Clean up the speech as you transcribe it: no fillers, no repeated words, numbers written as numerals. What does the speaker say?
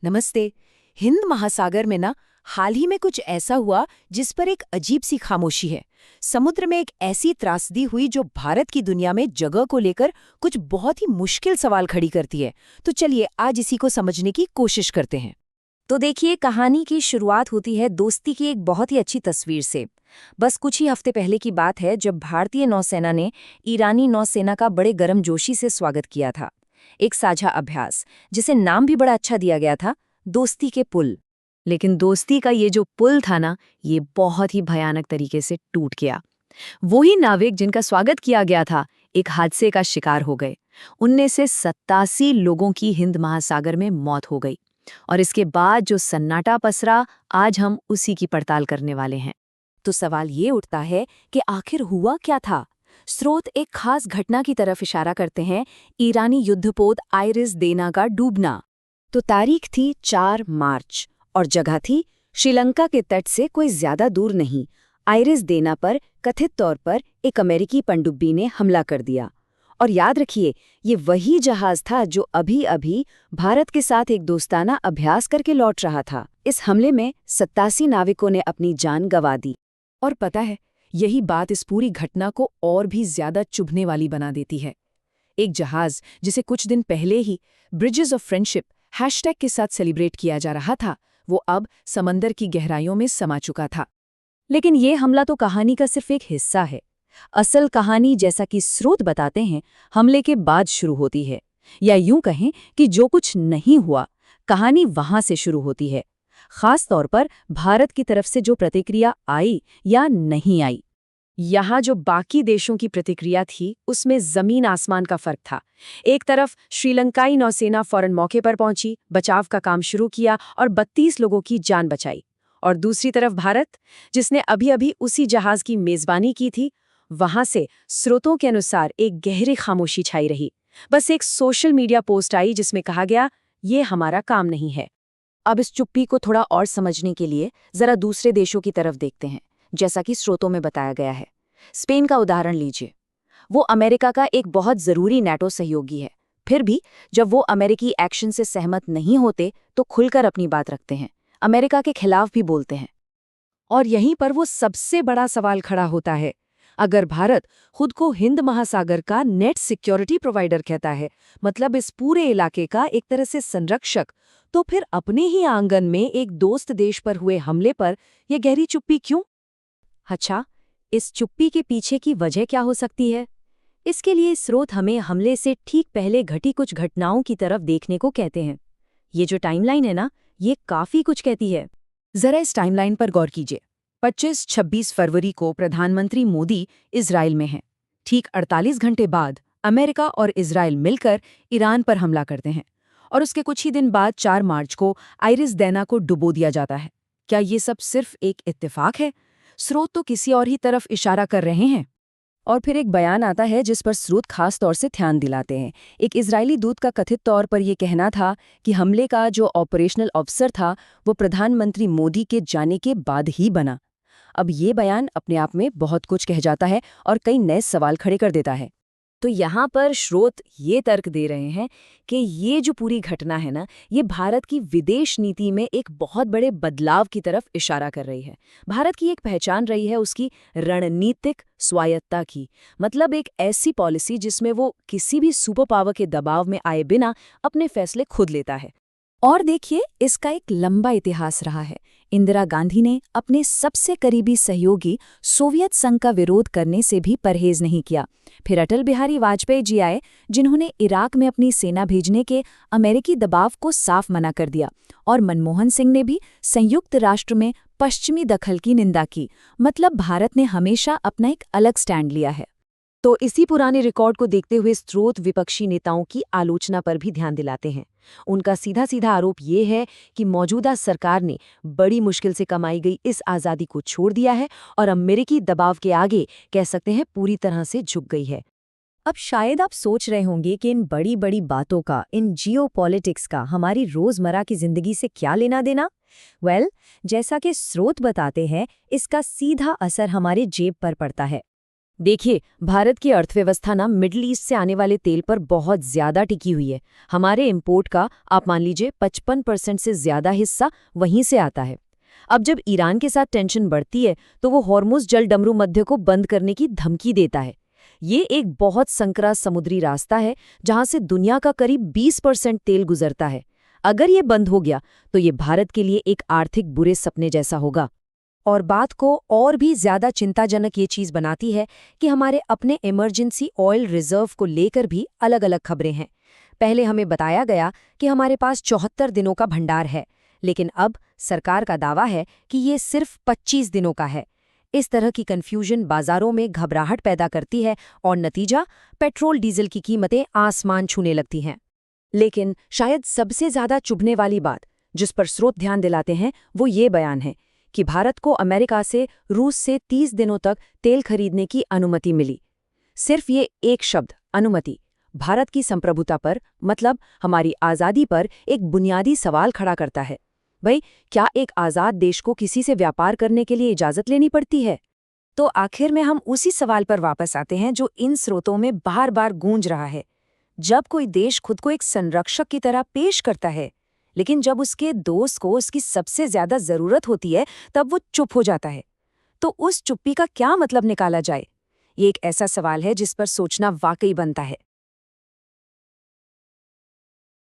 नमस्ते। हिंद महासागर में ना हाल ही में कुछ ऐसा हुआ जिस पर एक अजीब सी खामोशी है। समुद्र में एक ऐसी त्रासदी हुई जो भारत की दुनिया में जगह को लेकर कुछ बहुत ही मुश्किल सवाल खड़ी करती है। तो चलिए आज इसी को समझने की कोशिश करते हैं। तो देखिए, कहानी की शुरुआत होती है दोस्ती की एक बहुत ही अच्छी तस्वीर से। बस कुछ ही हफ्ते पहले की बात है जब भारतीय नौसेना ने ईरानी नौसेना का बड़े गर्मजोशी से स्वागत किया था। एक साझा अभ्यास जिसे नाम भी बड़ा अच्छा दिया गया था, दोस्ती के पुल। लेकिन दोस्ती का ये जो पुल था ना, ये बहुत ही भयानक तरीके से टूट गया। वही नाविक जिनका स्वागत किया गया था, एक हादसे का शिकार हो गए। उनमें से 87 लोगों की हिंद महासागर में मौत हो गई। और इसके बाद जो सन्नाटा पसरा, आज हम उसी की पड़ताल करने वाले हैं। तो सवाल ये उठता है कि आखिर हुआ क्या था। स्रोत एक खास घटना की तरफ इशारा करते हैं, ईरानी युद्धपोत आइरिस देना का डूबना। तो तारीख थी 4 मार्च और जगह थी श्रीलंका के तट से कोई ज्यादा दूर नहीं। आइरिस देना पर कथित तौर पर एक अमेरिकी पनडुब्बी ने हमला कर दिया। और याद रखिए, ये वही जहाज था जो अभी अभी भारत के साथ एक दोस्ताना अभ्यास करके लौट रहा था। इस हमले में 87 नाविकों ने अपनी जान गंवा दी। और पता है, यही बात इस पूरी घटना को और भी ज्यादा चुभने वाली बना देती है। एक जहाज जिसे कुछ दिन पहले ही ब्रिजेस ऑफ फ्रेंडशिप हैशटैग के साथ सेलिब्रेट किया जा रहा था, वो अब समंदर की गहराइयों में समा चुका था। लेकिन ये हमला तो कहानी का सिर्फ एक हिस्सा है। असल कहानी, जैसा कि स्रोत बताते हैं, हमले के बाद शुरू होती है। या यूं कहें कि जो कुछ नहीं हुआ, कहानी वहां से शुरू होती है। खास तौर पर भारत की तरफ से जो प्रतिक्रिया आई या नहीं आई। यहाँ जो बाकी देशों की प्रतिक्रिया थी, उसमें जमीन आसमान का फर्क था। एक तरफ श्रीलंकाई नौसेना फौरन मौके पर पहुंची, बचाव का काम शुरू किया और 32 लोगों की जान बचाई। और दूसरी तरफ भारत, जिसने अभी अभी उसी जहाज की मेजबानी की थी, वहां से स्रोतों के अनुसार एक गहरी खामोशी छाई रही। बस एक सोशल मीडिया पोस्ट आई जिसमें कहा गया, ये हमारा काम नहीं है। अब इस चुप्पी को थोड़ा और समझने के लिए जरा दूसरे देशों की तरफ देखते हैं। जैसा कि स्रोतों में बताया गया है, स्पेन का उदाहरण लीजिए। वो अमेरिका का एक बहुत जरूरी नेटो सहयोगी है। फिर भी जब वो अमेरिकी एक्शन से सहमत नहीं होते तो खुलकर अपनी बात रखते हैं, अमेरिका के खिलाफ भी बोलते हैं। और यहीं पर वो सबसे बड़ा सवाल खड़ा होता है। अगर भारत खुद को हिंद महासागर का नेट सिक्योरिटी प्रोवाइडर कहता है, मतलब इस पूरे इलाके का एक तरह से संरक्षक, तो फिर अपने ही आंगन में एक दोस्त देश पर हुए हमले पर यह गहरी चुप्पी क्यों? अच्छा, इस चुप्पी के पीछे की वजह क्या हो सकती है? इसके लिए स्रोत हमें हमले से ठीक पहले घटी कुछ घटनाओं की तरफ देखने को कहते हैं। ये जो टाइमलाइन है ना, ये काफी कुछ कहती है। जरा इस टाइमलाइन पर गौर कीजिए। 25-26 फरवरी को प्रधानमंत्री मोदी इजराइल में हैं। ठीक 48 घंटे बाद अमेरिका और इजराइल मिलकर ईरान पर हमला करते हैं। और उसके कुछ ही दिन बाद 4 मार्च को आइरिस देना को डुबो दिया जाता है। क्या ये सब सिर्फ एक इत्तेफाक है? स्रोत तो किसी और ही तरफ इशारा कर रहे हैं। और फिर एक बयान आता है जिस पर स्रोत खास तौर से ध्यान दिलाते हैं। एक इजरायली दूत का कथित तौर पर यह कहना था कि हमले का जो ऑपरेशनल अफसर था, वो प्रधानमंत्री मोदी के जाने के बाद ही बना। अब ये बयान अपने आप में बहुत कुछ कह जाता है और कई नए सवाल खड़े कर देता है। तो यहाँ पर स्रोत ये तर्क दे रहे हैं कि ये जो पूरी घटना है ना, ये भारत की विदेश नीति में एक बहुत बड़े बदलाव की तरफ इशारा कर रही है। भारत की एक पहचान रही है उसकी रणनीतिक स्वायत्ता की, मतलब एक ऐसी पॉलिसी जिसमें वो किसी भी सुपर पावर के दबाव में आए बिना अपने फैसले खुद लेता है। और देखिए, इसका एक लंबा इतिहास रहा है। इंदिरा गांधी ने अपने सबसे करीबी सहयोगी सोवियत संघ का विरोध करने से भी परहेज नहीं किया। फिर अटल बिहारी वाजपेयी जी आए, जिन्होंने इराक में अपनी सेना भेजने के अमेरिकी दबाव को साफ मना कर दिया। और मनमोहन सिंह ने भी संयुक्त राष्ट्र में पश्चिमी दखल की निंदा की। मतलब भारत ने हमेशा अपना एक अलग स्टैंड लिया है। तो इसी पुराने रिकॉर्ड को देखते हुए स्रोत विपक्षी नेताओं की आलोचना पर भी ध्यान दिलाते हैं। उनका सीधा सीधा आरोप ये है कि मौजूदा सरकार ने बड़ी मुश्किल से कमाई गई इस आज़ादी को छोड़ दिया है और अमेरिकी दबाव के आगे कह सकते हैं पूरी तरह से झुक गई है। अब शायद आप सोच रहे होंगे कि इन बड़ी बड़ी बातों का, इन जियोपॉलिटिक्स का हमारी रोजमर्रा की जिंदगी से क्या लेना देना? जैसा कि स्रोत बताते हैं, इसका सीधा असर हमारे जेब पर पड़ता है। देखिए, भारत की अर्थव्यवस्था ना मिडल ईस्ट से आने वाले तेल पर बहुत ज्यादा टिकी हुई है। हमारे इंपोर्ट का आप मान लीजिए 55% से ज्यादा हिस्सा वहीं से आता है। अब जब ईरान के साथ टेंशन बढ़ती है तो वो हॉर्मुज़ जल डमरू मध्य को बंद करने की धमकी देता है। ये एक बहुत संकरा समुद्री रास्ता है जहां से दुनिया का करीब 20% तेल गुजरता है। अगर ये बंद हो गया तो ये भारत के लिए एक आर्थिक बुरे सपने जैसा होगा। और बात को और भी ज्यादा चिंताजनक ये चीज बनाती है कि हमारे अपने इमरजेंसी ऑयल रिजर्व को लेकर भी अलग-अलग खबरें हैं। पहले हमें बताया गया कि हमारे पास 74 दिनों का भंडार है, लेकिन अब सरकार का दावा है कि ये सिर्फ 25 दिनों का है। इस तरह की कंफ्यूजन बाजारों में घबराहट पैदा करती है और नतीजा पेट्रोल डीजल की कीमतें आसमान छूने लगती हैं। लेकिन शायद सबसे ज्यादा चुभने वाली बात जिस पर स्रोत ध्यान दिलाते हैं वो ये बयान है कि भारत को अमेरिका से रूस से 30 दिनों तक तेल खरीदने की अनुमति मिली। सिर्फ ये एक शब्द अनुमति भारत की संप्रभुता पर मतलब हमारी आज़ादी पर एक बुनियादी सवाल खड़ा करता है। भाई, क्या एक आज़ाद देश को किसी से व्यापार करने के लिए इजाज़त लेनी पड़ती है? तो आखिर में हम उसी सवाल पर वापस आते हैं जो इन स्रोतों में बार बार गूंज रहा है। जब कोई देश खुद को एक संरक्षक की तरह पेश करता है, लेकिन जब उसके दोस्त को उसकी सबसे ज्यादा जरूरत होती है तब वो चुप हो जाता है, तो उस चुप्पी का क्या मतलब निकाला जाए? ये एक ऐसा सवाल है जिस पर सोचना वाकई बनता है।